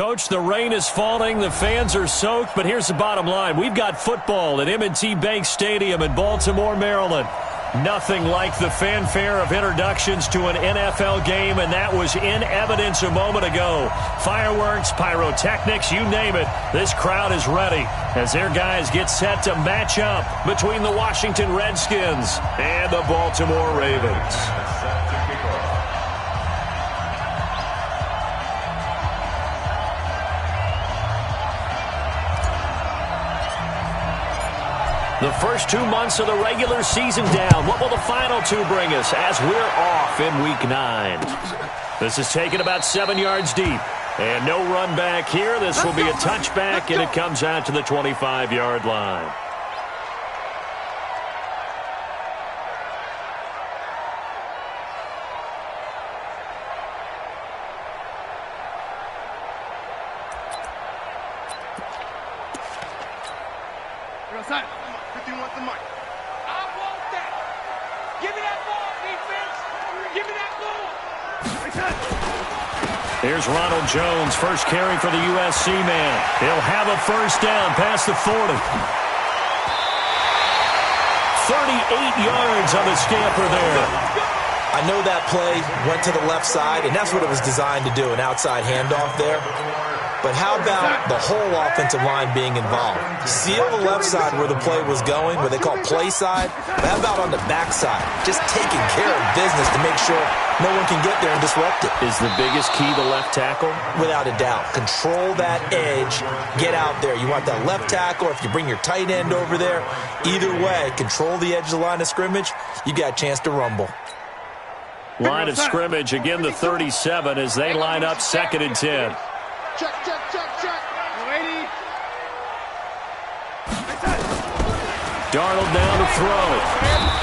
Coach. The rain is falling. The fans are soaked. But here's the bottom line. We've got football at M&T Bank Stadium in Baltimore, Maryland. Nothing like the fanfare of introductions to an NFL game, and that was in evidence a moment ago. Fireworks, pyrotechnics, you name it. This crowd is ready as their guys get set to match up between the Washington Redskins and the Baltimore Ravens. The first 2 months of the regular season down. What will the final two bring us as we're off in Week 9? This is taken about 7 yards deep. And no run back here. This will be a touchback, and it comes out to the 25-yard line. Here's Ronald Jones, first carry for the USC man. He'll have a first down past the 40. 38 yards on the scamper there. I know that play went to the left side, and that's what it was designed to do, an outside handoff there. But how about the whole offensive line being involved? Seal the left side where the play was going, what they call play side. But how about on the back side? Just taking care of business to make sure no one can get there and disrupt it. Is the biggest key the left tackle? Without a doubt. Control that edge. Get out there. You want that left tackle, or if you bring your tight end over there, either way, control the edge of the line of scrimmage, you got a chance to rumble. Line of scrimmage, again the 37 as they line up 2nd and 10. Check. Darnold down to throw.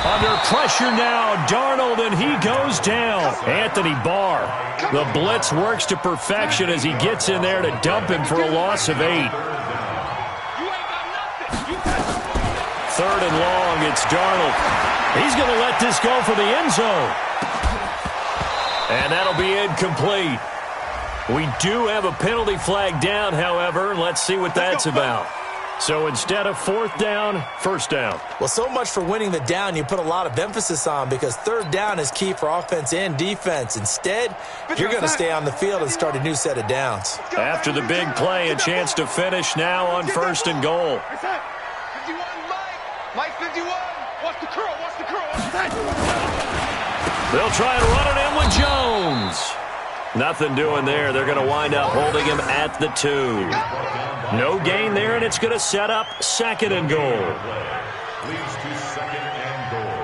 Under pressure now, Darnold, and he goes down. Anthony Barr. The blitz works to perfection as he gets in there to dump him for a loss of 8. 3rd and long, it's Darnold. He's going to let this go for the end zone. And that'll be incomplete. We do have a penalty flag down, however. Let's see what that's about. So instead of 4th down, 1st down. Well, so much for winning the down you put a lot of emphasis on, because 3rd down is key for offense and defense. Instead, you're going to stay on the field and start a new set of downs. After the big play, a chance to finish now on 1st and goal. 51, Mike 51. Watch the curl. They'll try and run it in with Jones. Nothing doing there. They're going to wind up holding him at the 2. No gain there, and it's going to set up 2nd and goal. Leads to 2nd and goal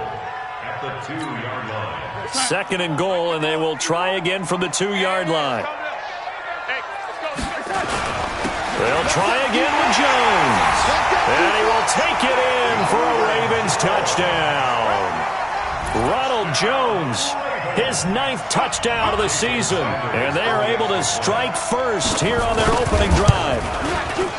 at the 2-yard line. 2nd and goal, and they will try again from the 2-yard line. They'll try again with Jones. And he will take it in for a Ravens touchdown. Ronald Jones, his 9th touchdown of the season. And they are able to strike first here on their opening drive.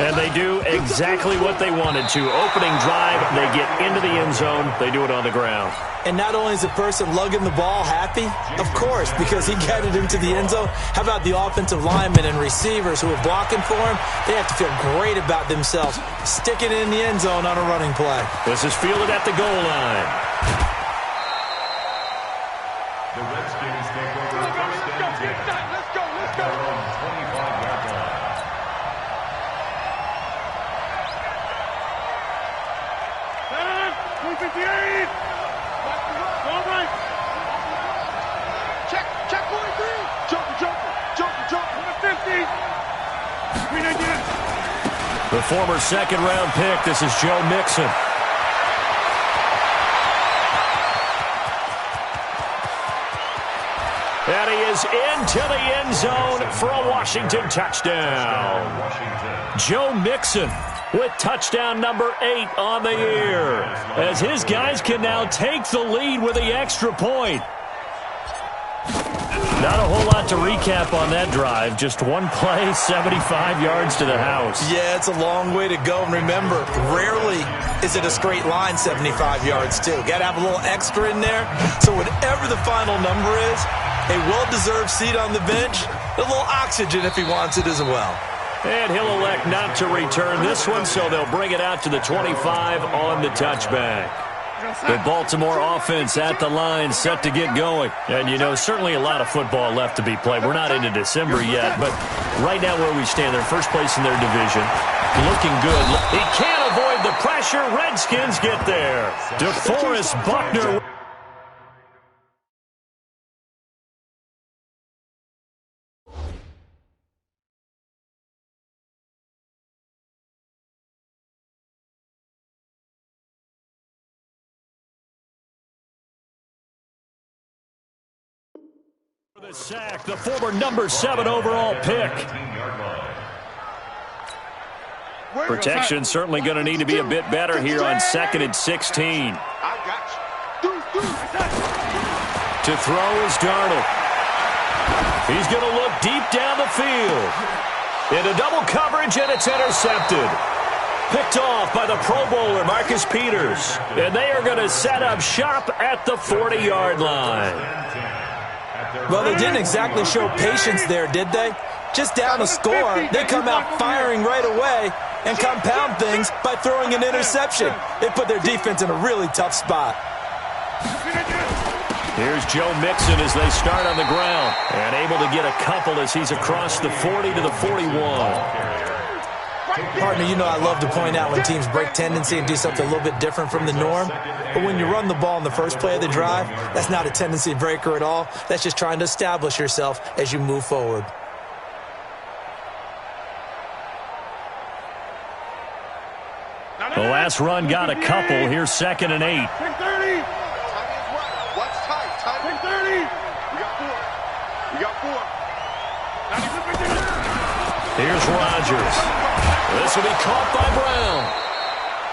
And they do exactly what they wanted to. Opening drive, they get into the end zone. They do it on the ground. And not only is the person lugging the ball happy, of course, because he got it into the end zone. How about the offensive linemen and receivers who are blocking for him? They have to feel great about themselves sticking it in the end zone on a running play. This is fielded at the goal line. The Redskins take over 1st and 10. Let's go. Their own 25-yard line. Check 43. Jumper. 50. The former 2nd-round pick, this is Joe Mixon. And he is into the end zone for a Washington touchdown. Joe Mixon with touchdown number 8 on the year, as his guys can now take the lead with the extra point. Not a whole lot to recap on that drive. Just one play, 75 yards to the house. Yeah, it's a long way to go. And remember, rarely is it a straight line 75 yards, too. Got to have a little extra in there. So whatever the final number is, a well-deserved seat on the bench, a little oxygen if he wants it as well. And he'll elect not to return this one, so they'll bring it out to the 25 on the touchback. The Baltimore offense at the line, set to get going. And, you know, certainly a lot of football left to be played. We're not into December yet, but right now where we stand, they're first place in their division. Looking good. He can't avoid the pressure. Redskins get there. DeForest Buckner. The sack, the former number 7 overall pick. Protection certainly going to need to be a bit better here on 2nd and 16. To throw is Darnold. He's going to look deep down the field. Into double coverage, and it's intercepted. Picked off by the Pro Bowler, Marcus Peters. And they are going to set up shop at the 40-yard line. Well, they didn't exactly show patience there, did they? Just down a score, they come out firing right away and compound things by throwing an interception. They put their defense in a really tough spot. Here's Joe Mixon as they start on the ground. And able to get a couple as he's across the 40 to the 41. Partner, you know I love to point out when teams break tendency and do something a little bit different from the norm. But when you run the ball in the first play of the drive, that's not a tendency breaker at all. That's just trying to establish yourself as you move forward. The last run got a couple. Here's 2nd and 8. What's tight? Tight. 30. We got 4. Here's Rodgers. This will be caught by Brown.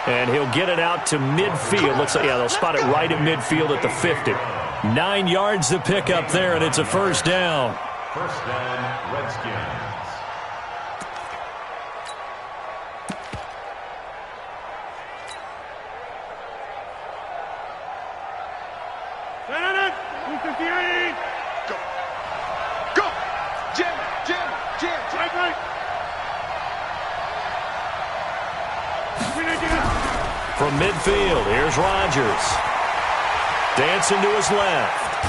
And he'll get it out to midfield. Looks like, yeah, they'll spot it right at midfield at the 50. 9 yards to pick up there, and it's a first down. First down, Redskins. Go. Go. Jam. Right. From midfield, here's Rodgers. Dancing to his left.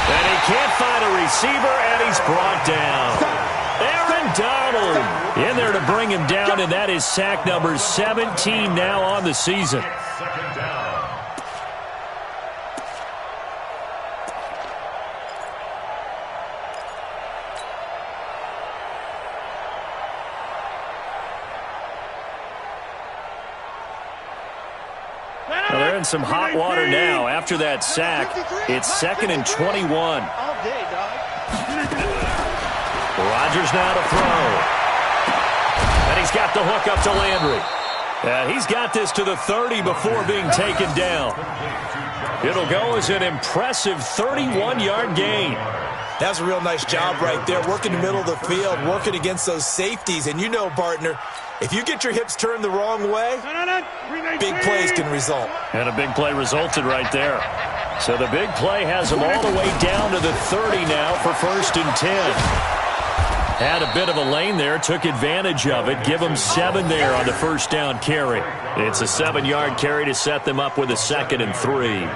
And he can't find a receiver, and he's brought down. Aaron Donald in there to bring him down, and that is sack number 17 now on the season. Second down. Well, they're in some hot water now. After that sack, it's 2nd and 21. Rodgers now to throw. And he's got the hook up to Landry. He's got this to the 30 before being taken down. It'll go as an impressive 31-yard gain. That's a real nice job right there, working the middle of the field, working against those safeties. And you know, partner, if you get your hips turned the wrong way, big plays can result. And a big play resulted right there. So the big play has them all the way down to the 30 now for 1st and 10. Had a bit of a lane there, took advantage of it. Give them 7 there on the first down carry. It's a 7-yard carry to set them up with a 2nd and 3.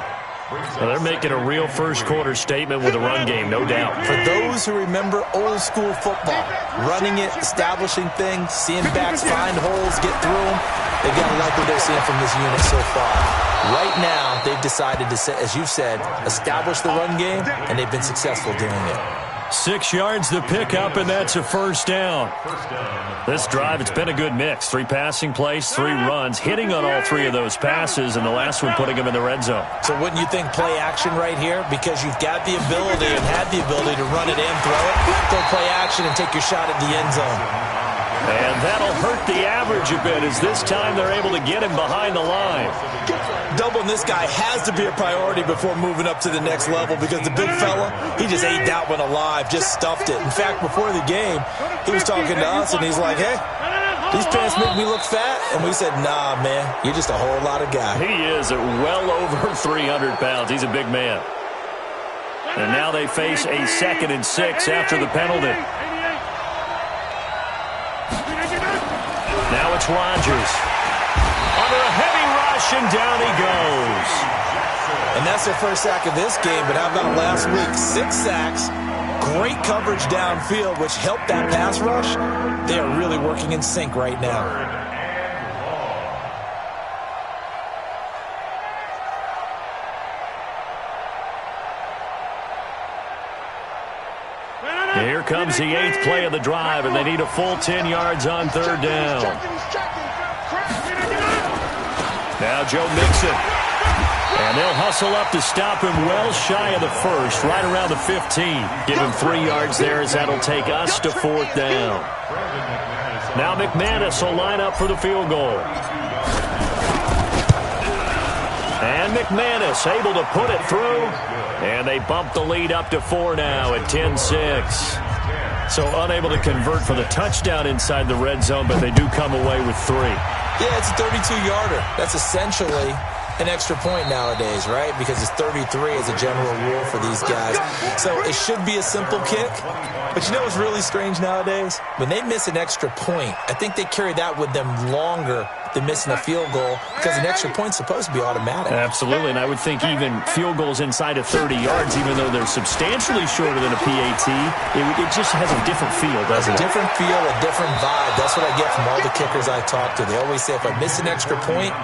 Well, they're making a real first-quarter statement with a run game, no doubt. For those who remember old-school football, running it, establishing things, seeing backs find holes, get through them, they've got to like what they're seeing from this unit so far. Right now, they've decided to, as you've said, establish the run game, and they've been successful doing it. 6 yards to pick up, and that's a first down. This drive, it's been a good mix. 3 passing plays, 3 runs, hitting on all 3 of those passes, and the last one putting them in the red zone. So wouldn't you think play action right here? Because you've got the ability and had the ability to run it and throw it. Throw play action and take your shot at the end zone. And that'll hurt the average a bit as this time they're able to get him behind the line. Doubling this guy has to be a priority before moving up to the next level because the big fella, he just ate that one alive, just stuffed it. In fact, before the game, he was talking to us, and he's like, hey, these pants make me look fat. And we said, nah, man, you're just a whole lot of guy. He is at well over 300 pounds. He's a big man. And now they face a 2nd and 6 after the penalty. Now it's Rodgers. Under a heavy rush, and down he goes. And that's their first sack of this game, but how about last week? 6 sacks, great coverage downfield, which helped that pass rush. They are really working in sync right now. Here comes the 8th play of the drive, and they need a full 10 yards on 3rd down. Now Joe Mixon. And they'll hustle up to stop him well shy of the 1st, right around the 15. Give him 3 yards there as that'll take us to 4th down. Now McManus will line up for the field goal. And McManus able to put it through. And they bump the lead up to 4 now at 10-6. So unable to convert for the touchdown inside the red zone, but they do come away with 3. Yeah, it's a 32-yarder. That's essentially an extra point nowadays, right? Because it's 33 as a general rule for these guys. So it should be a simple kick. But you know what's really strange nowadays? When they miss an extra point, I think they carry that with them longer than missing a field goal because an extra point's supposed to be automatic. Absolutely, and I would think even field goals inside of 30 yards, even though they're substantially shorter than a PAT, it just has a different feel, doesn't it? A different feel, a different vibe. That's what I get from all the kickers I talk to. They always say if I miss an extra point,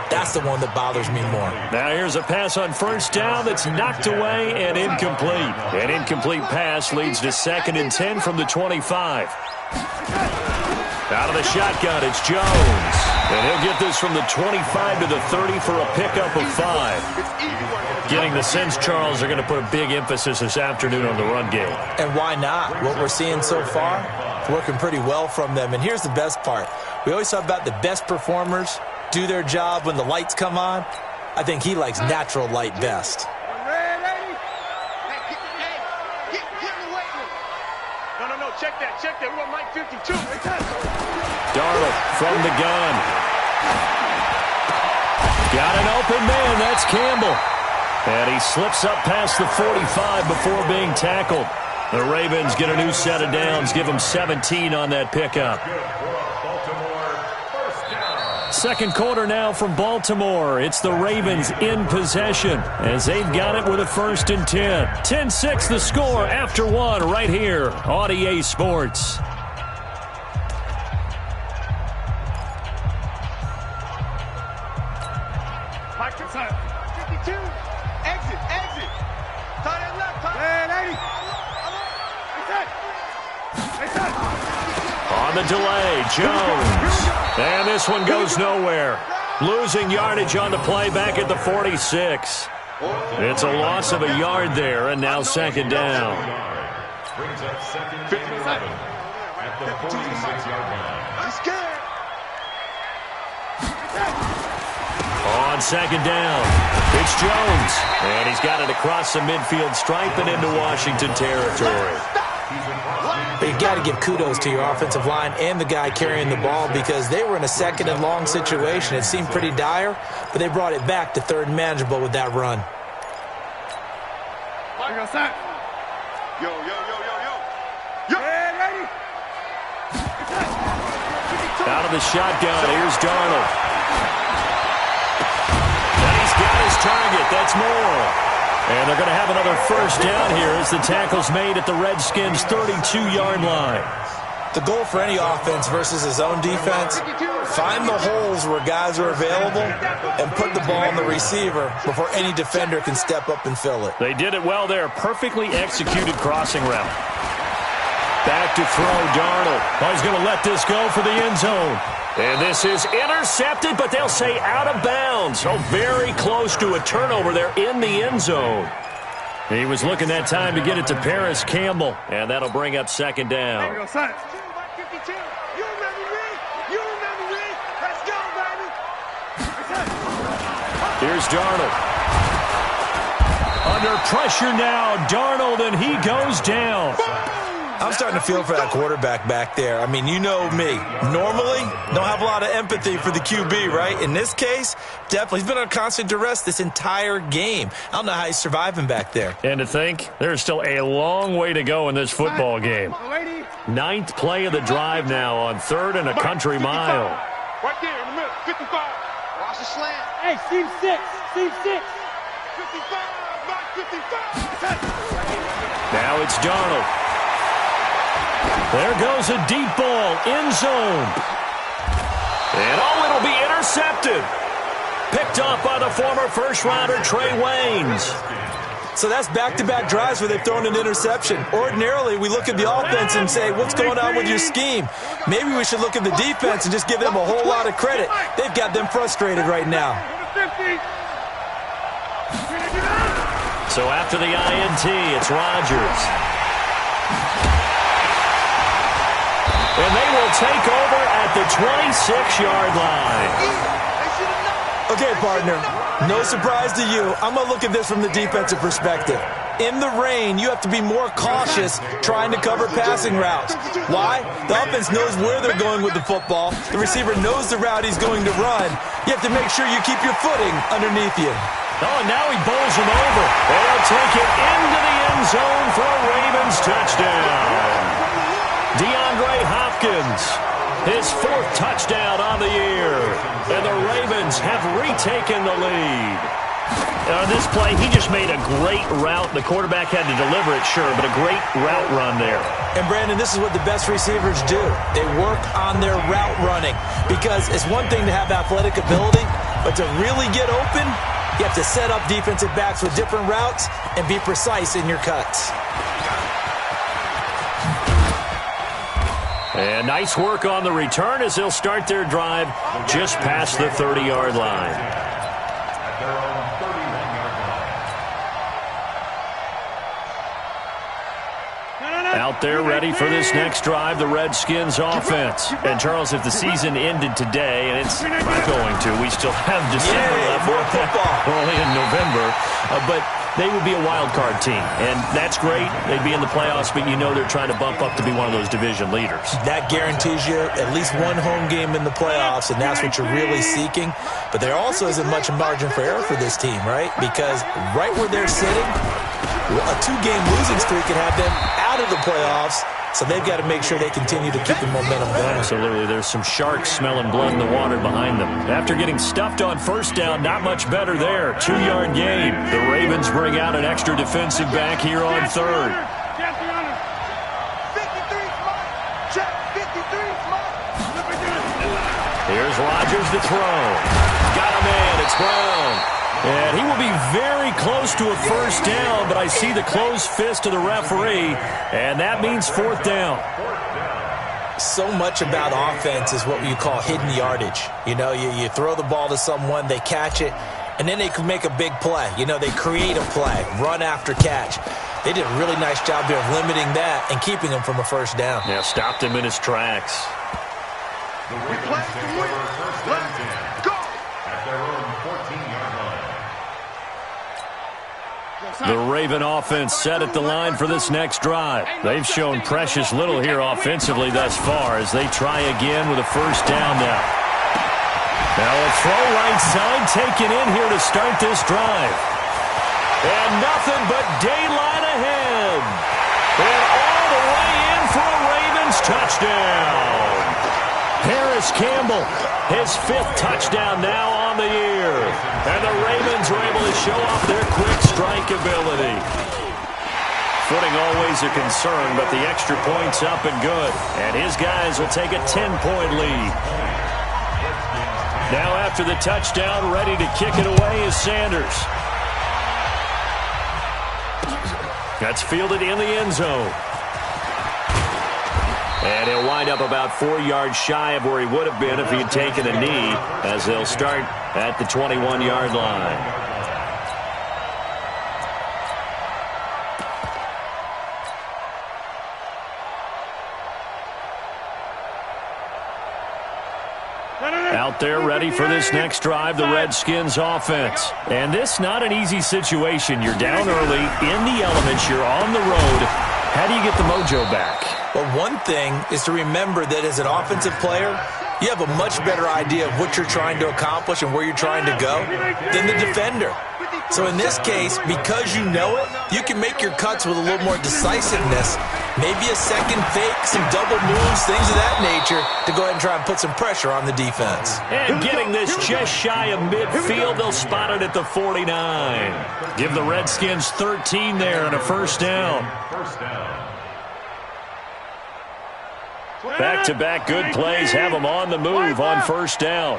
that's the one that bothers me more. Now here's a pass on 1st down that's knocked away and incomplete. An incomplete pass leads to 2nd and 10 from the 25. Out of the shotgun, it's Jones. And he'll get this from the 25 to the 30 for a pickup of 5. Getting the sense, Charles, they're going to put a big emphasis this afternoon on the run game. And why not? What we're seeing so far, working pretty well from them. And here's the best part. We always talk about the best performers do their job when the lights come on. I think he likes natural light best. No, check that. We want Mike 52. Darnold from the gun. Got an open man, that's Campbell. And he slips up past the 45 before being tackled. The Ravens get a new set of downs, give them 17 on that pickup. 2nd quarter now from Baltimore. It's the Ravens in possession as they've got it with a 1st and 10. 10-6 the score after 1 right here on EA Sports. Mike 52. Exit. Tight end left. On the delay, Jones. And this one goes nowhere. Losing yardage on the play back at the 46. It's a loss of a yard there, and now 2nd down. Brings up 2nd and 11 at the 46-yard line. I'm scared. On 2nd down, it's Jones. And he's got it across the midfield stripe and into Washington territory. But you got to give kudos to your offensive line and the guy carrying the ball because they were in a 2nd and long situation. It seemed pretty dire, but they brought it back to 3rd and manageable with that run. Yo. Ready? Out of the shotgun, here's Darnold. And he's got his target. That's Moore. And they're going to have another 1st down here as the tackle's made at the Redskins' 32-yard line. The goal for any offense versus his own defense, find the holes where guys are available and put the ball on the receiver before any defender can step up and fill it. They did it well there. Perfectly executed crossing route. Back to throw, Darnold. Oh, he's going to let this go for the end zone. And this is intercepted, but they'll say out of bounds. Oh, very close to a turnover there in the end zone. He was looking that time to get it to Paris Campbell, and that'll bring up 2nd down. There we go, son. 52. You remember me? Let's go, baby. Here's Darnold. Under pressure now, Darnold, and he goes down. I'm starting to feel for that quarterback back there. I mean, you know me. Normally, don't have a lot of empathy for the QB, right? In this case, definitely. He's been on constant duress this entire game. I don't know how he's surviving back there. And to think, there's still a long way to go in this football game. Ninth play of the drive now on 3rd and a country mile. Right there in the middle, 55. Watch the slant. Hey, seam 6. Seam 6. 55, not 55. Now it's Darnold. There goes a deep ball, end zone. And it'll be intercepted. Picked off by the former first-rounder Trey Waynes. So that's back-to-back drives where they've thrown an interception. Ordinarily, we look at the offense and say, what's going on with your scheme? Maybe we should look at the defense and just give them a whole lot of credit. They've got them frustrated right now. So after the INT, it's Rodgers. And they will take over at the 26-yard line. Okay, partner, no surprise to you. I'm going to look at this from the defensive perspective. In the rain, you have to be more cautious trying to cover passing routes. Why? The offense knows where they're going with the football. The receiver knows the route he's going to run. You have to make sure you keep your footing underneath you. Oh, and now he bowls him over. They'll take it into the end zone for a Ravens touchdown. DeAndre Hopkins, his 4th touchdown on the year. And the Ravens have retaken the lead. On this play, he just made a great route. The quarterback had to deliver it, sure, but a great route run there. And, Brandon, this is what the best receivers do. They work on their route running because it's one thing to have athletic ability, but to really get open, you have to set up defensive backs with different routes and be precise in your cuts. And nice work on the return as they'll start their drive just past the 30-yard line. At their own 31-yard line. Out there ready for this next drive, the Redskins offense. And, Charles, if the season ended today, and it's not going to, we still have December left. More football. We're only in November. But they would be a wild card team, and that's great. They'd be in the playoffs, but you know they're trying to bump up to be one of those division leaders. That guarantees you at least one home game in the playoffs, and that's what you're really seeking. But there also isn't much margin for error for this team, right? Because right where they're sitting, a 2-game losing streak could have them out of the playoffs. So they've got to make sure they continue to keep the momentum going. Absolutely. There's some sharks smelling blood in the water behind them. After getting stuffed on first down, not much better there. 2-yard gain. The Ravens bring out an extra defensive back here on 3rd. Here's Rodgers to throw. Got a man. It's Brown. And he will be very close to a first down, but I see the closed fist of the referee, and that means 4th down. So much about offense is what you call hidden yardage. You know, you throw the ball to someone, they catch it, and then they can make a big play. You know, they create a play, run after catch. They did a really nice job there of limiting that and keeping him from a first down. Yeah, stopped him in his tracks. The Ravens take over 1st and 10 at their own 14-yard line. The Raven offense set at the line for this next drive. They've shown precious little here offensively thus far as they try again with a first down now. Now a throw right side taken in here to start this drive. And nothing but daylight ahead. And all the way in for a Ravens touchdown. Harris Campbell, his 5th touchdown now on the year. And the Ravens are able to show off their quick strike ability. Footing always a concern, but the extra point's up and good. And his guys will take a 10-point lead. Now after the touchdown, ready to kick it away is Sanders. That's fielded in the end zone. And he'll wind up about 4 yards shy of where he would have been if he had taken a knee, as they'll start at the 21-yard line. Out there ready for this next drive, the Redskins offense. And this not an easy situation. You're down early, in the elements, you're on the road. How do you get the mojo back? Well, one thing is to remember that as an offensive player, you have a much better idea of what you're trying to accomplish and where you're trying to go than the defender. So in this case, because you know it, you can make your cuts with a little more decisiveness, maybe a second fake, some double moves, things of that nature, to go ahead and try and put some pressure on the defense. And getting this just shy of midfield, they'll spot it at the 49. Give the Redskins 13 there and a first down. Back-to-back good plays have them on the move on first down.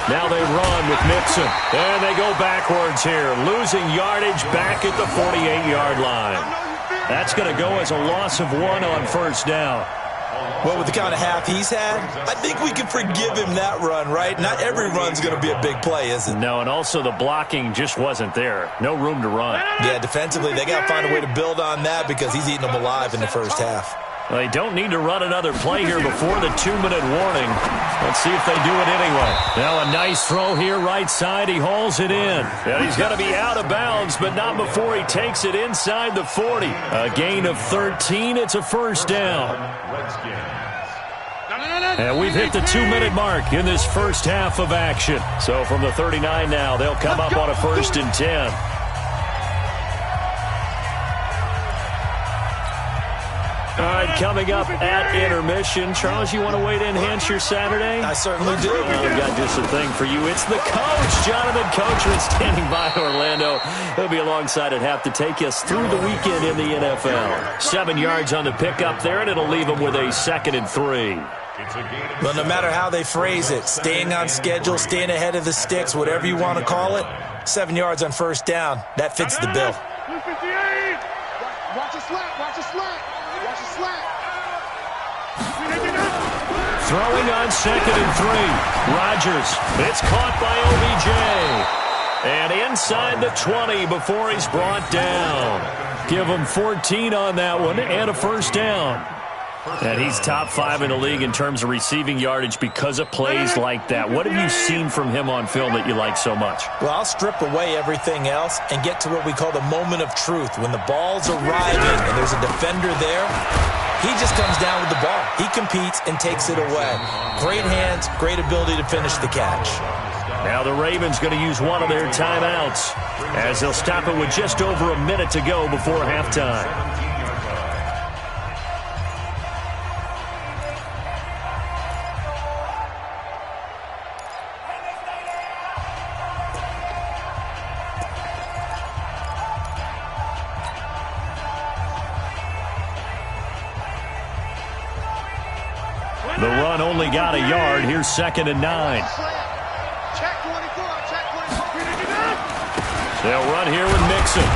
Now they run with Mixon. And they go backwards here, losing yardage back at the 48-yard line. That's going to go as a loss of 1 on first down. Well, with the kind of half he's had, I think we can forgive him that run, right? Not every run's going to be a big play, is it? No, and also the blocking just wasn't there. No room to run. Yeah, defensively, they got to find a way to build on that because he's eating them alive in the first half. Well, they don't need to run another play here before the 2-minute warning. Let's see if they do it anyway. Now a nice throw here right side. He hauls it in. And he's going to be out of bounds, but not before he takes it inside the 40. A gain of 13. It's a first down. And we've hit the 2-minute mark in this first half of action. So from the 39 now, they'll come up on a 1st and 10. All right, coming up at intermission. Charles, you want to wait to enhance your Saturday? I certainly do. Well, I've got just a thing for you. It's the coach, Jonathan Coachman, standing by Orlando. He'll be alongside at half to take us through the weekend in the NFL. 7 yards on the pickup there, and it'll leave them with a 2nd and 3. Well, no matter how they phrase it, staying on schedule, staying ahead of the sticks, whatever you want to call it, 7 yards on first down, that fits the bill. Watch a slant, watch a slant. Watch a slant. Throwing on 2nd and 3. Rodgers. It's caught by OBJ. And inside the 20 before he's brought down. Give him 14 on that one and a first down. And he's top 5 in the league in terms of receiving yardage because of plays like that. What have you seen from him on film that you like so much? Well, I'll strip away everything else and get to what we call the moment of truth. When the ball's arriving and there's a defender there, he just comes down with the ball. He competes and takes it away. Great hands, great ability to finish the catch. Now the Ravens going to use one of their timeouts as they'll stop it with just over a minute to go before halftime. The run only got a yard. Here's 2nd and 9. Check 24, check 24. They'll run here with Mixon.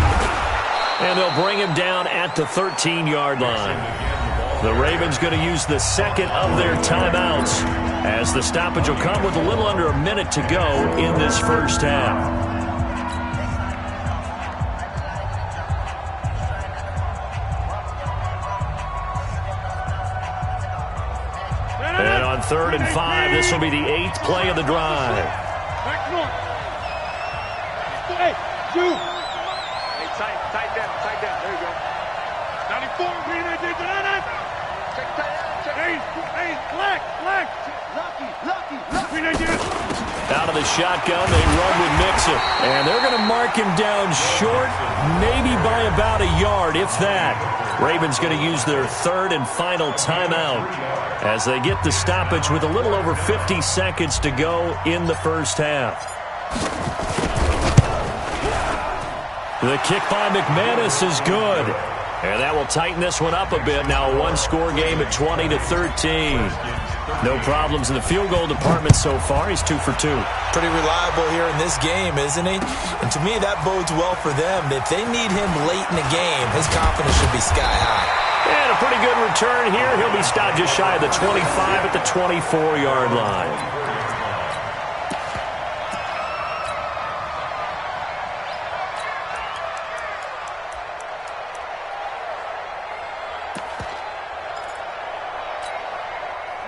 And they'll bring him down at the 13-yard line. The Ravens going to use the 2nd of their timeouts as the stoppage will come with a little under a minute to go in this first half. And on 3rd and 5, this will be the 8th play of the drive. Back north. Hey, two. Hey, tight down. There you go. 94, green, check tight. Hey, black. Lucky. Out of the shotgun, they run with Mixon. And they're going to mark him down short, maybe by about a yard, if that. Ravens going to use their 3rd and final timeout as they get the stoppage with a little over 50 seconds to go in the first half. The kick by McManus is good. And that will tighten this one up a bit. Now a one-score game at 20-13. No problems in the field goal department so far. He's 2 for 2. Pretty reliable here in this game, isn't he? And to me, that bodes well for them. If they need him late in the game, his confidence should be sky high. And a pretty good return here. He'll be stopped just shy of the 25 at the 24-yard line.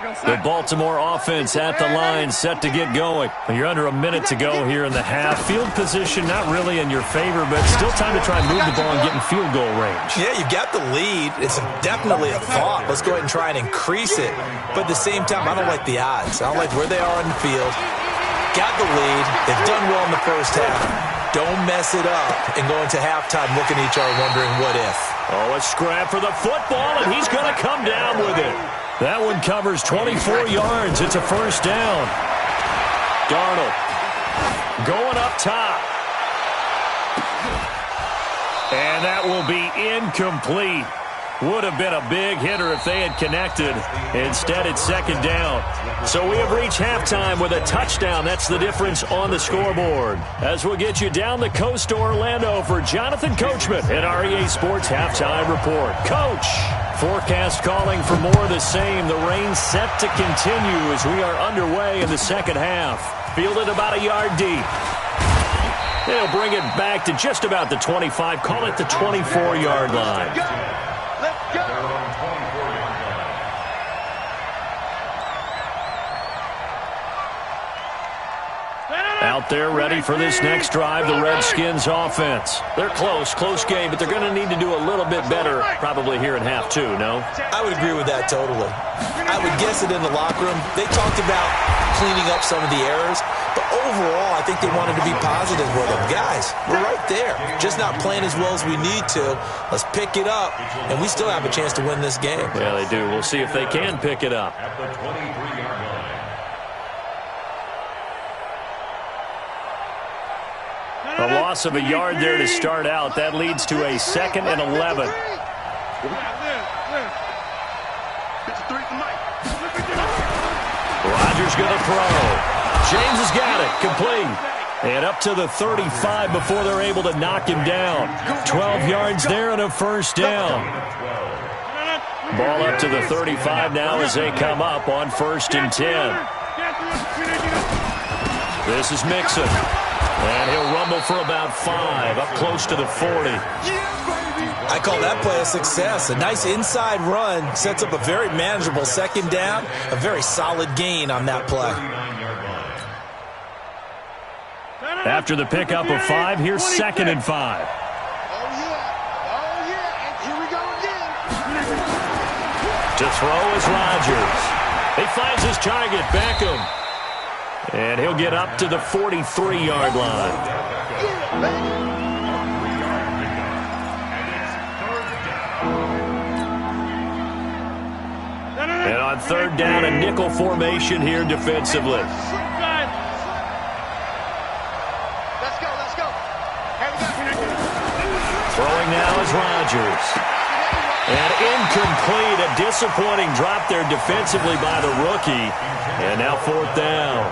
The Baltimore offense at the line, set to get going. You're under a minute to go here in the half. Field position not really in your favor, but still time to try and move the ball and get in field goal range. Yeah, you got the lead. It's definitely a thought. Let's go ahead and try and increase it. But at the same time, I don't like the odds. I don't like where they are in the field. Got the lead. They've done well in the first half. Don't mess it up and go into halftime looking at each other wondering what if. Oh, a scrap for the football, and he's going to come down with it. That one covers 24 yards. It's a first down. Darnold going up top. And that will be incomplete. Would have been a big hitter if they had connected. Instead, it's second down. So we have reached halftime with a touchdown. That's the difference on the scoreboard. As we'll get you down the coast to Orlando for Jonathan Coachman at REA Sports Halftime Report. Coach, forecast calling for more of the same. The rain set to continue as we are underway in the second half. Fielded about a yard deep. They'll bring it back to just about the 25. Call it the 24-yard line. Out there ready for this next drive, the Redskins offense. They're close game, but they're going to need to do a little bit better probably here in half two, no? I would agree with that totally. I would guess it in the locker room. They talked about cleaning up some of the errors, but overall I think they wanted to be positive with them. Guys, we're right there. Just not playing as well as we need to. Let's pick it up, and we still have a chance to win this game. Yeah, they do. We'll see if they can pick it up. At the 23-yard line. A loss of a yard there to start out. That leads to a 2nd and 11. Rodgers going to throw. James has got it. Complete. And up to the 35 before they're able to knock him down. 12 yards there and a first down. Ball up to the 35 now as they come up on 1st and 10. This is Mixon. And he'll rumble for about 5, up close to the 40. I call that play a success. A nice inside run sets up a very manageable second down, a very solid gain on that play. After the pickup of 5, here's 2nd and 5. Oh, yeah, and here we go again. To throw is Rodgers. He finds his target, Beckham. And he'll get up to the 43-yard line. And on 3rd down, a nickel formation here defensively. Let's go. Throwing now is Rodgers. And incomplete, a disappointing drop there defensively by the rookie. And now 4th down.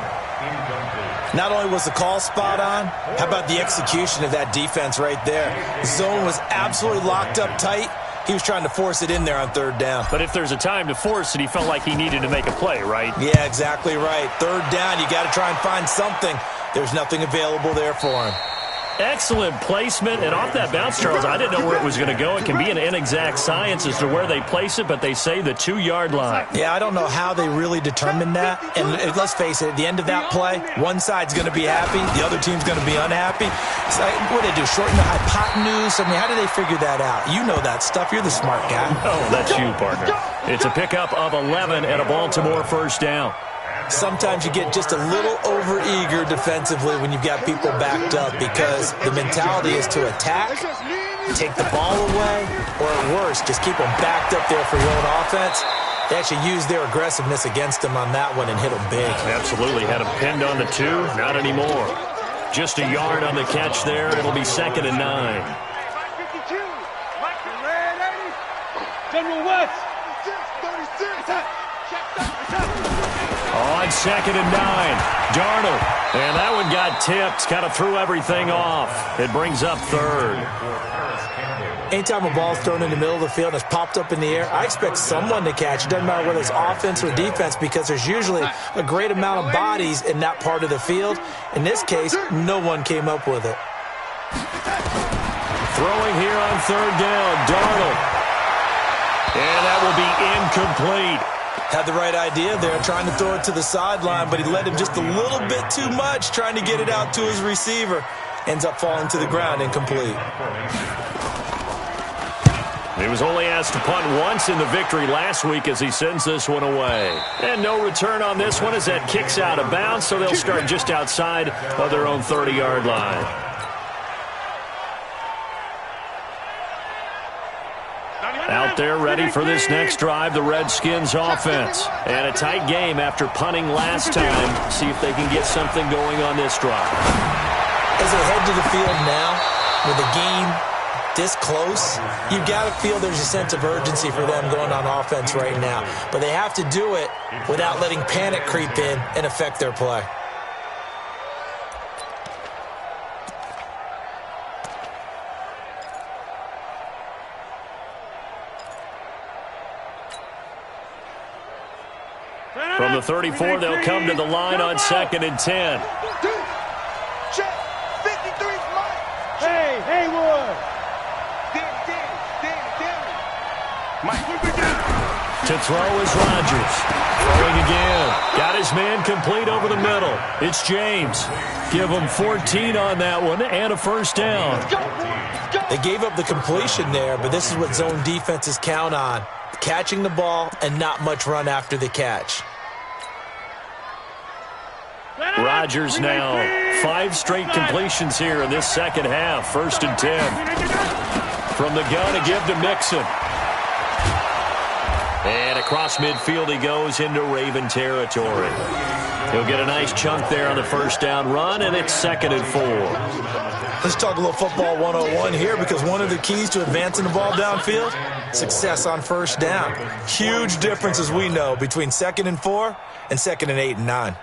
Not only was the call spot on, how about the execution of that defense right there? The zone was absolutely locked up tight. He was trying to force it in there on 3rd down. But if there's a time to force it, he felt like he needed to make a play, right? Yeah, exactly right. 3rd down, you got to try and find something. There's nothing available there for him. Excellent placement, and off that bounce, Charles, I didn't know where it was going to go. It can be an inexact science as to where they place it, but they say the 2-yard line. Yeah, I don't know how they really determined that. And let's face it, at the end of that play, one side's going to be happy, the other team's going to be unhappy. It's like, what do they do, shorten the hypotenuse? I mean, how do they figure that out? You know that stuff. You're the smart guy. Oh, that's you, partner. It's a pickup of 11 and a Baltimore first down. Sometimes you get just a little over-eager defensively when you've got people backed up because the mentality is to attack, take the ball away, or at worst, just keep them backed up there for your own offense. They actually used their aggressiveness against them on that one and hit them big. Absolutely. Had them pinned on the 2. Not anymore. Just a yard on the catch there. It'll be 2nd and 9. General West. On 2nd and 9, Darnold. And that one got tipped, kind of threw everything off. It brings up 3rd. Anytime a ball's thrown in the middle of the field and it's popped up in the air, I expect someone to catch. It doesn't matter whether it's offense or defense because there's usually a great amount of bodies in that part of the field. In this case, no one came up with it. Throwing here on 3rd down, Darnold. And that will be incomplete. Had the right idea there, trying to throw it to the sideline, but he led him just a little bit too much, trying to get it out to his receiver. Ends up falling to the ground, incomplete. He was only asked to punt once in the victory last week as he sends this one away. And no return on this one as that kicks out of bounds, so they'll start just outside of their own 30-yard line. Out there ready for this next drive, the Redskins offense. And a tight game after punting last time. See if they can get something going on this drive. As they head to the field now, with the game this close, you've got to feel there's a sense of urgency for them going on offense right now. But they have to do it without letting panic creep in and affect their play. From the 34, they'll come to the line on 2nd and 10. Check. 53's mine. Hey, Haywood. To throw is Rodgers. Throwing again. Got his man complete over the middle. It's James. Give him 14 on that one and a first down. They gave up the completion there, but this is what zone defenses count on. Catching the ball and not much run after the catch. Rodgers now 5 straight completions here in this second half. 1st and 10. From the gun, a give to Mixon. And across midfield he goes into Raven territory. He'll get a nice chunk there on the first down run, and it's 2nd and 4. Let's talk a little football 101 here, because one of the keys to advancing the ball downfield, success on first down. Huge difference, as we know, between 2nd and 4 and 2nd and 8 and 9.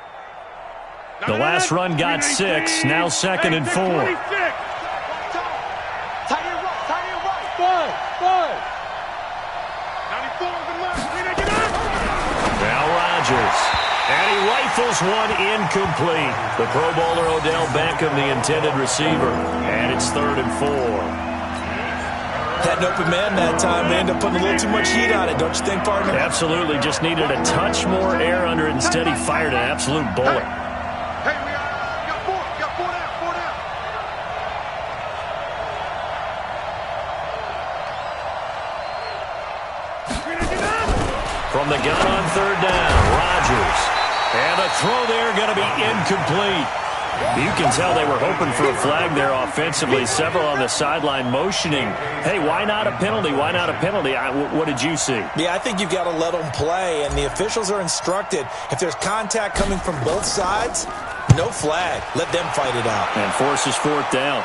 The last run got 6, now 2nd and 4. Tight end right. Five. Now Rodgers. And he rifles one incomplete. The Pro Bowler Odell Beckham, the intended receiver. And it's 3rd and 4. Had an open man that time. They ended up putting a little too much heat on it, don't you think, partner? Absolutely. Just needed a touch more air under it. Instead, he fired an absolute bullet. Hey, we got four down. From the gun on 3rd down, Rodgers. And the throw there going to be incomplete. You can tell they were hoping for a flag there offensively. Several on the sideline motioning. Hey, why not a penalty? Why not a penalty? What did you see? Yeah, I think you've got to let them play, and the officials are instructed, if there's contact coming from both sides, no flag. Let them fight it out. And forces 4th down.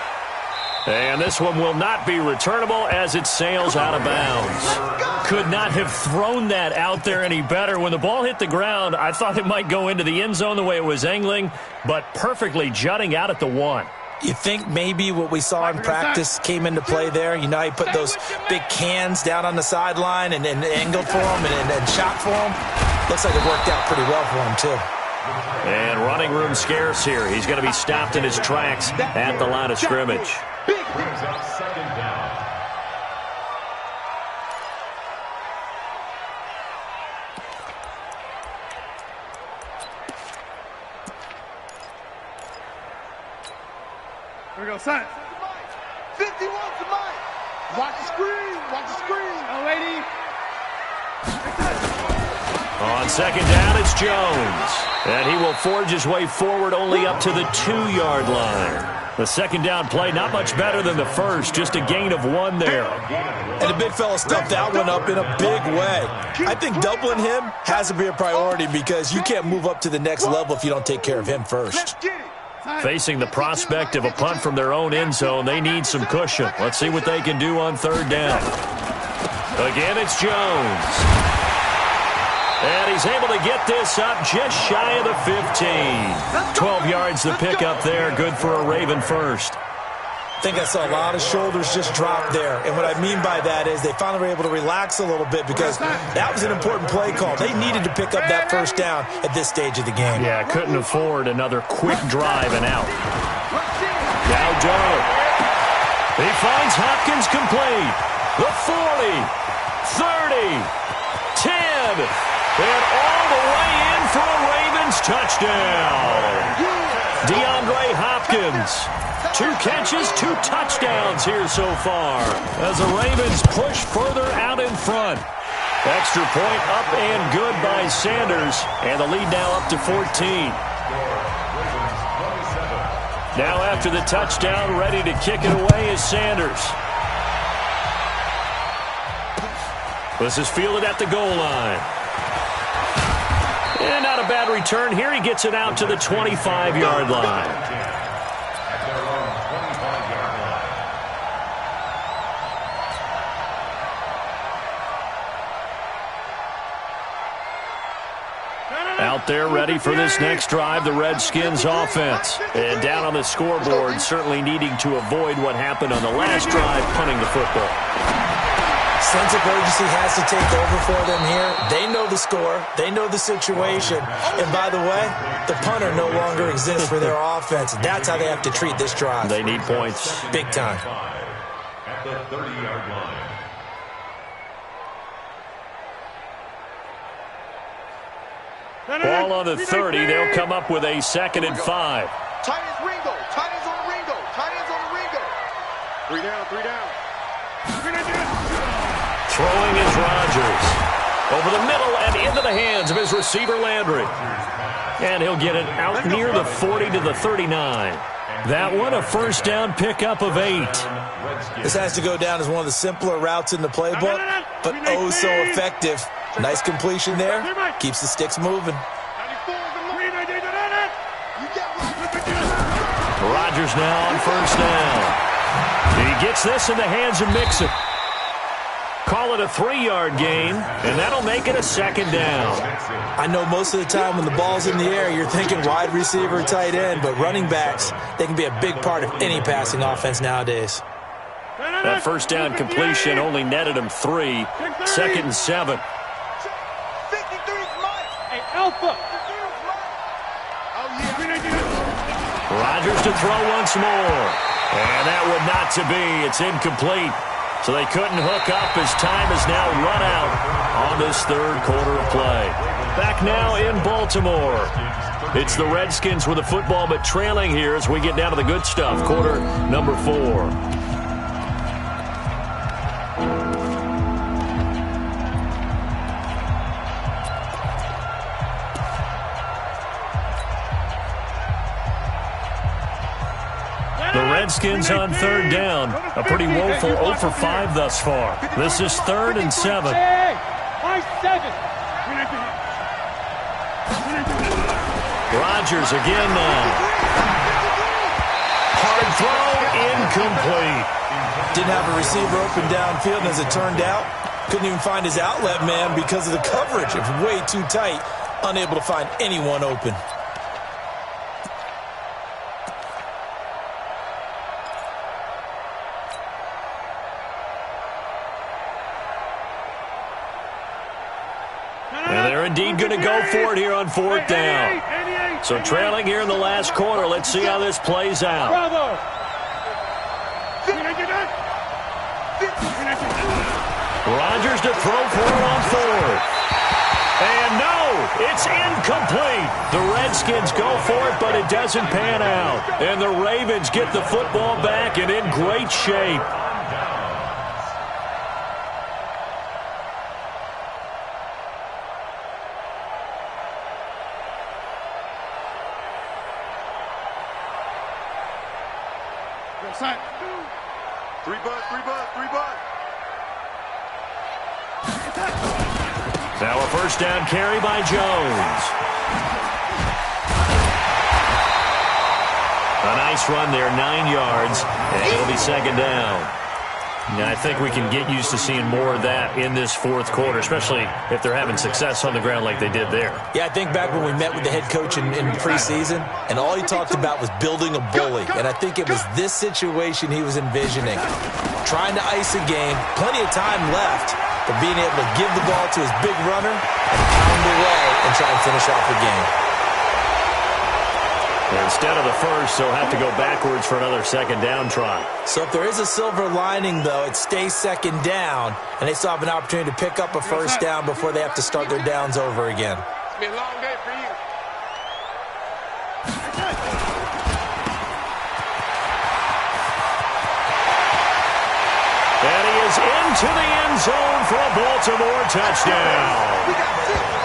And this one will not be returnable as it sails out of bounds. Could not have thrown that out there any better. When the ball hit the ground, I thought it might go into the end zone the way it was angling, but perfectly jutting out at the 1. You think maybe what we saw in practice came into play there? You know, he put those big cans down on the sideline and angled for him and shot for him. Looks like it worked out pretty well for him, too. And running room scarce here. He's going to be stopped in his tracks at the line of scrimmage. Brings up 2nd down. Here we go, son. 51's the mic. Watch the screen. Oh, lady. On 2nd down, it's Jones. And he will forge his way forward only up to the 2-yard line. The 2nd down play, not much better than the first, just a gain of 1 there. And the big fella stuffed that one up in a big way. I think doubling him has to be a priority, because you can't move up to the next level if you don't take care of him first. Facing the prospect of a punt from their own end zone, they need some cushion. Let's see what they can do on 3rd down. Again, it's Jones. And he's able to get this up just shy of the 15. 12 yards the pick up there. Good for a Raven first. I think I saw a lot of shoulders just drop there. And what I mean by that is they finally were able to relax a little bit, because that was an important play call. They needed to pick up that first down at this stage of the game. Yeah, couldn't afford another quick drive and out. Now Doe. He finds Hopkins complete. The 40, 30, 10. And all the way in for a Ravens touchdown. DeAndre Hopkins. 2 catches, 2 touchdowns here so far as the Ravens push further out in front. Extra point up and good by Sanders, and the lead now up to 14. Now after the touchdown, ready to kick it away is Sanders. This is fielded at the goal line. And not a bad return here. He gets it out to the 25-yard line. Out there ready for this next drive, the Redskins offense. And down on the scoreboard, certainly needing to avoid what happened on the last drive, punting the football. Sense of urgency has to take over for them here. They know the score. They know the situation. And by the way, the punter no longer exists for their offense. That's how they have to treat this drive. They need points. Big time. At the 30-yard line. Ball on the 30. They'll come up with a 2nd and 5. Tight ends Ringo. Tight ends on the Ringo. Tight ends on the Ringo. 3 down, 3 down. Throwing is Rodgers. Over the middle and into the hands of his receiver Landry. And he'll get it out near the 40 to the 39. That one a first down pickup of 8. This has to go down as one of the simpler routes in the playbook, but oh so effective. Nice completion there. Keeps the sticks moving. Rodgers now on first down. He gets this in the hands of Mixon. Call it a 3-yard gain, and that'll make it a 2nd down. I know most of the time when the ball's in the air, you're thinking wide receiver, tight end, but running backs, they can be a big part of any passing offense nowadays. That first down completion only netted him 3. 2nd and 7. Rodgers to throw once more. And that would not to be. It's incomplete. So they couldn't hook up as time is now run out on this 3rd quarter of play. Back now in Baltimore. It's the Redskins with the football, but trailing here as we get down to the good stuff. Quarter number 4. Redskins on 3rd down. A pretty woeful 0 for 5 thus far. This is 3rd and 7. Rodgers again now. Hard throw, incomplete. Didn't have a receiver open downfield, and as it turned out, couldn't even find his outlet man because of the coverage. It was way too tight, unable to find anyone open. Indeed going to go for it here on 4th down. So trailing here in the last quarter. Let's see how this plays out. Rodgers to throw for it on 4th. And no, it's incomplete. The Redskins go for it, but it doesn't pan out. And the Ravens get the football back and in great shape. Now a first down carry by Jones. A nice run there, 9 yards, and it'll be 2nd down. Now, I think we can get used to seeing more of that in this 4th quarter, especially if they're having success on the ground like they did there. Yeah, I think back when we met with the head coach in preseason, and all he talked about was building a bully. And I think it was this situation he was envisioning. Trying to ice a game, plenty of time left, but being able to give the ball to his big runner and pound away and try and finish off the game. Instead of the first, they'll have to go backwards for another second down try. So if there is a silver lining, though, it stays second down, and they still have an opportunity to pick up a first down before they have to start their downs over again. It's been a long day for you. And he is into the end zone for a Baltimore touchdown.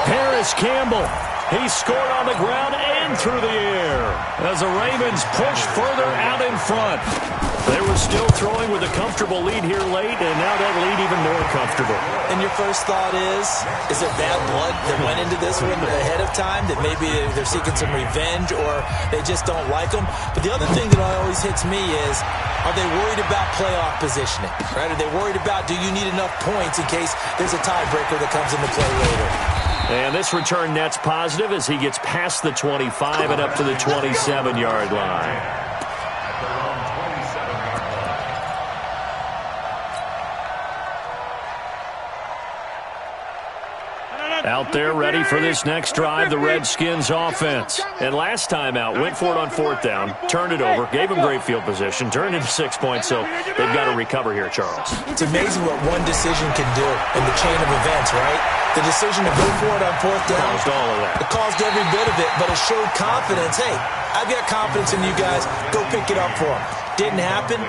Harris Campbell, he scored on the ground and through the air as the Ravens push further out in front. They were still throwing with a comfortable lead here late, and now that lead even more comfortable. And your first thought is there bad blood that went into this one ahead of time, that maybe they're seeking some revenge or they just don't like them? But the other thing that always hits me is, are they worried about playoff positioning? Right? Are they worried about, do you need enough points in case there's a tiebreaker that comes into play later? And this return net's positive as he gets past the 25 and up to the 27-yard line. Out there ready for this next drive, the Redskins offense. And last time out, went for it on fourth down, turned it over, gave them great field position, turned into 6 points, so they've got to recover here, Charles. It's amazing what one decision can do in the chain of events, right? The decision to go for it on fourth down. Caused all of that. It caused every bit of it, but it showed confidence. Hey, I've got confidence in you guys. Go pick it up for them. Didn't happen.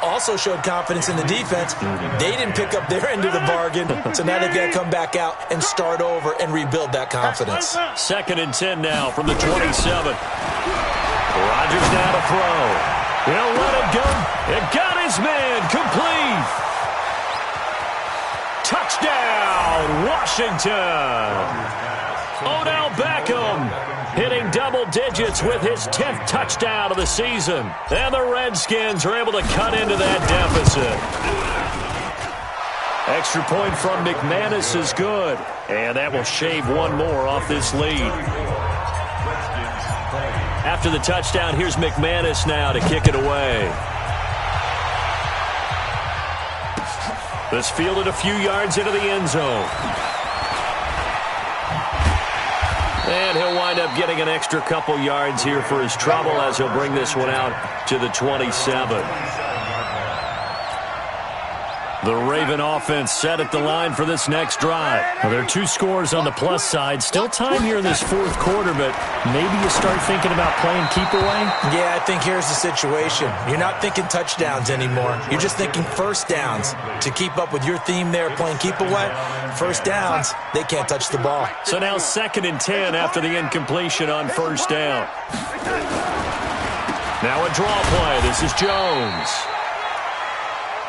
Also showed confidence in the defense. They didn't pick up their end of the bargain, so now they've got to come back out and start over and rebuild that confidence. 2nd and 10 now from the 27. Rodgers now to throw. He'll let it go. It got his man complete. Touchdown, Washington. Odell Beckham hitting double digits with his 10th touchdown of the season. And the Redskins are able to cut into that deficit. Extra point from McManus is good. And that will shave one more off this lead. After the touchdown, here's McManus now to kick it away. This fielded a few yards into the end zone. And he'll wind up getting an extra couple yards here for his trouble as he'll bring this one out to the 27. The Raven offense set at the line for this next drive. Well, there are 2 scores on the plus side. Still time here in this fourth quarter, but maybe you start thinking about playing keep away? Yeah, I think here's the situation. You're not thinking touchdowns anymore. You're just thinking first downs. To keep up with your theme there, playing keep away, first downs, they can't touch the ball. So now 2nd and 10 after the incompletion on first down. Now a draw play. This is Jones.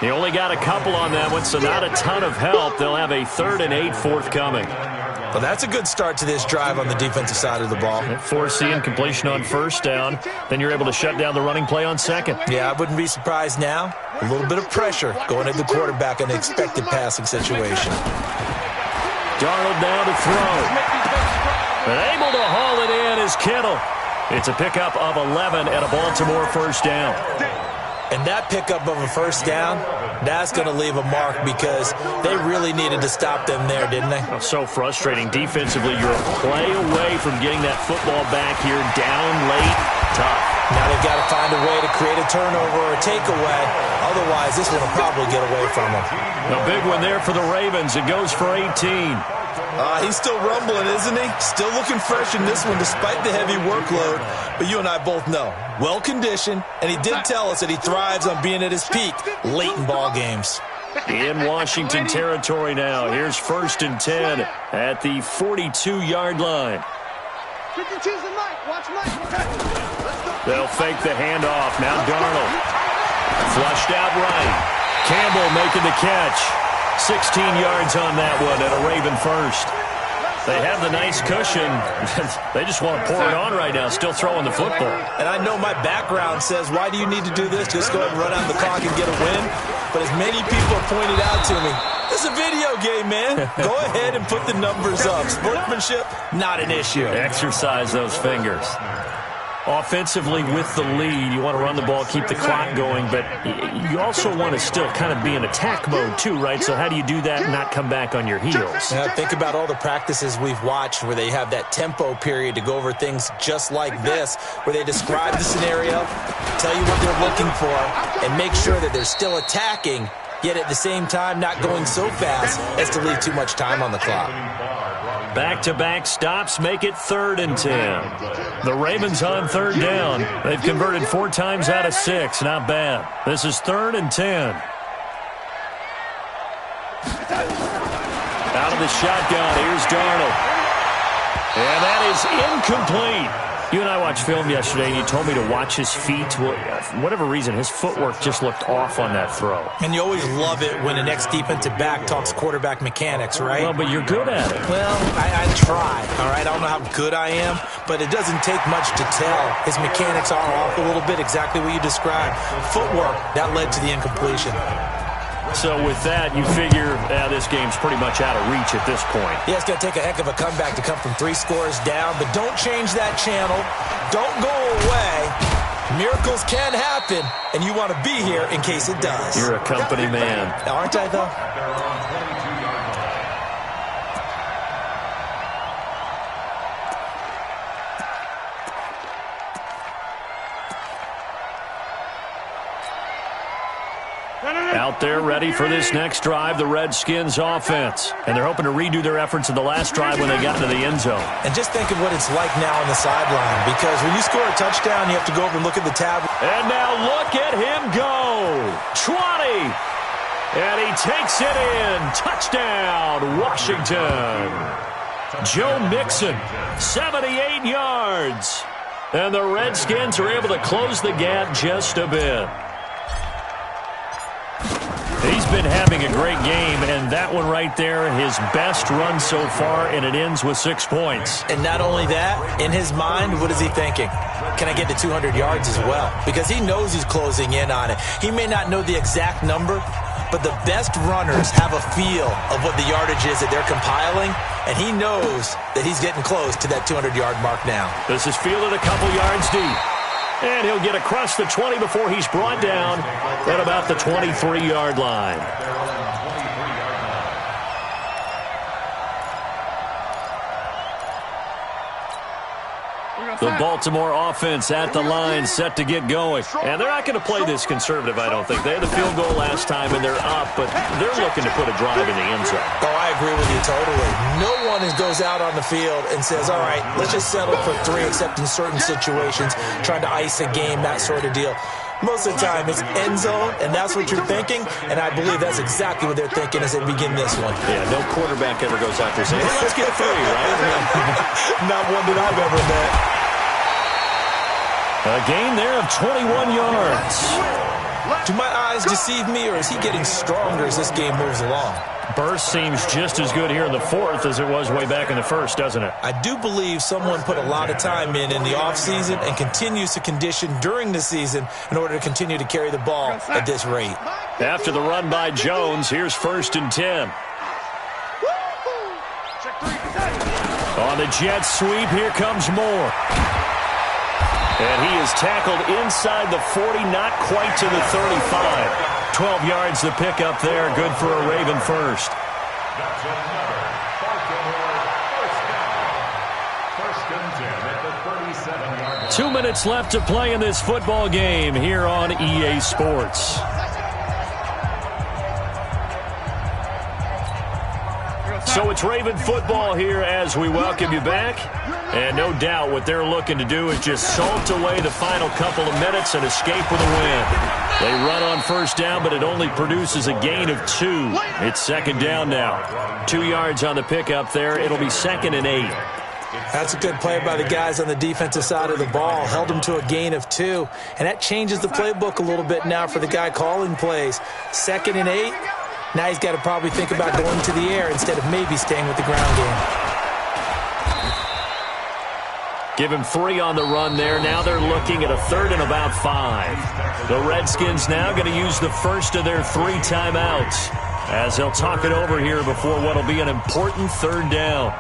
He only got a couple on that one, so not a ton of help. They'll have a 3rd and 8 forthcoming. Well, that's a good start to this drive on the defensive side of the ball. Force the incompletion on first down. Then you're able to shut down the running play on second. Yeah, I wouldn't be surprised now. A little bit of pressure going at the quarterback in an expected passing situation. Darnold now to throw. But able to haul it in is Kittle. It's a pickup of 11 and a Baltimore first down. And that pickup of a first down, that's going to leave a mark because they really needed to stop them there, didn't they? Oh, so frustrating. Defensively, you're a play away from getting that football back here down late. Tough. Now they've got to find a way to create a turnover or a takeaway. Otherwise, this one will probably get away from them. A big one there for the Ravens. It goes for 18. He's still rumbling, isn't he? Still looking fresh in this one despite the heavy workload. But you and I both know, well-conditioned, and he did tell us that he thrives on being at his peak late in ball games. In Washington territory now. Here's 1st and 10 at the 42-yard line. They'll fake the handoff. Now Darnold. Flushed out right. Campbell making the catch. 16 yards on that one and a Raven first. They have the nice cushion. They just want to pour it on right now, still throwing the football. And I know my background says, why do you need to do this? Just go ahead and run out the clock and get a win. But as many people have pointed out to me, this is a video game, man. Go ahead and put the numbers up. Sportsmanship, not an issue. Exercise those fingers. Offensively with the lead, you want to run the ball, keep the clock going, but you also want to still kind of be in attack mode too, right? So how do you do that and not come back on your heels? Yeah, think about all the practices we've watched where they have that tempo period to go over things just like this, where they describe the scenario, tell you what they're looking for, and make sure that they're still attacking, yet at the same time not going so fast as to leave too much time on the clock. Back-to-back stops make it 3rd and 10. The Ravens on 3rd down. They've converted 4 times out of 6. Not bad. This is 3rd and 10. Out of the shotgun, here's Darnold. And that is incomplete. You and I watched film yesterday, and you told me to watch his feet. Well, for whatever reason, his footwork just looked off on that throw. And you always love it when an ex-defensive back talks quarterback mechanics, right? Well, but you're good at it. Well, I try, all right? I don't know how good I am, but it doesn't take much to tell. His mechanics are off a little bit, exactly what you described. Footwork, that led to the incompletion. So with that, you figure this game's pretty much out of reach at this point. Yeah, it's going to take a heck of a comeback to come from 3 scores down, but don't change that channel. Don't go away. Miracles can happen, and you want to be here in case it does. You're a company man. Aren't I, though? Out there ready for this next drive, the Redskins offense. And they're hoping to redo their efforts in the last drive when they got into the end zone. And just think of what it's like now on the sideline, because when you score a touchdown, you have to go over and look at the tab. And now look at him go. 20. And he takes it in. Touchdown, Washington. Joe Mixon, 78 yards. And the Redskins are able to close the gap just a bit. He's been having a great game, and that one right there, his best run so far, and it ends with 6 points. And not only that, in his mind, what is he thinking? Can I get to 200 yards as well? Because he knows he's closing in on it. He may not know the exact number, but the best runners have a feel of what the yardage is that they're compiling, and he knows that he's getting close to that 200-yard mark now. This is fielded a couple yards deep. And he'll get across the 20 before he's brought down at about the 23-yard line. The Baltimore offense at the line, set to get going. And they're not going to play this conservative, I don't think. They had the field goal last time, and they're up, but they're looking to put a drive in the end zone. Oh, I agree with you totally. No one goes out on the field and says, all right, let's just settle for 3, except in certain situations, trying to ice a game, that sort of deal. Most of the time, it's end zone, and that's what you're thinking, and I believe that's exactly what they're thinking as they begin this one. Yeah, no quarterback ever goes out there saying, hey, let's get 3, right? Not one that I've ever met. A gain there of 21 yards. Do my eyes deceive me, or is he getting stronger as this game moves along? Burst seems just as good here in the 4th as it was way back in the 1st, doesn't it? I do believe someone put a lot of time in the offseason and continues to condition during the season in order to continue to carry the ball at this rate. After the run by Jones, here's 1st and 10. On the jet sweep, here comes Moore. And he is tackled inside the 40, not quite to the 35. 12 yards the pickup there. Good for a Raven first. That's another Baltimore first down. 1st and 10 at the 37-yard line. 2 minutes left to play in this football game here on EA Sports. So it's Raven football here as we welcome you back. And no doubt what they're looking to do is just salt away the final couple of minutes and escape with a win. They run on 1st down, but it only produces a gain of 2. It's 2nd down now. 2 yards on the pickup there. It'll be 2nd and 8. That's a good play by the guys on the defensive side of the ball. Held them to a gain of 2. And that changes the playbook a little bit now for the guy calling plays. 2nd and 8. Now he's got to probably think about going to the air instead of maybe staying with the ground game. Give him 3 on the run there. Now they're looking at a 3rd and about 5. The Redskins now going to use the first of their 3 timeouts as they'll talk it over here before what will be an important 3rd down.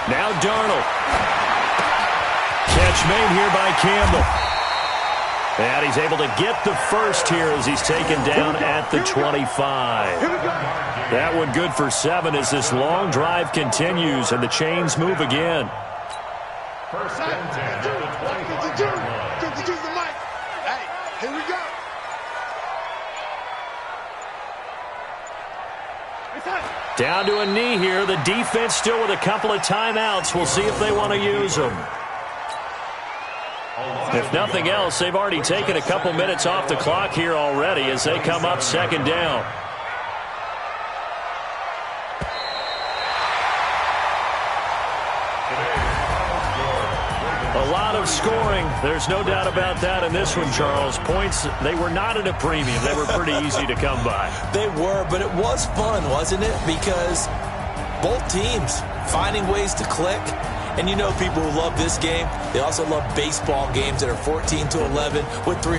Now Darnold. Catch made here by Campbell. And he's able to get the first here as he's taken down at the 25. That one good for 7 as this long drive continues and the chains move again. First and 10 at the 25-yard line. Hey, here we go. Down to a knee here. The defense still with a couple of timeouts. We'll see if they want to use them. If nothing else, they've already taken a couple minutes off the clock here already as they come up second down. A lot of scoring. There's no doubt about that in this one, Charles. Points, they were not at a premium. They were pretty easy to come by. They were, but it was fun, wasn't it? Because both teams finding ways to click. And you know people who love this game, they also love baseball games that are 14-11 with 3.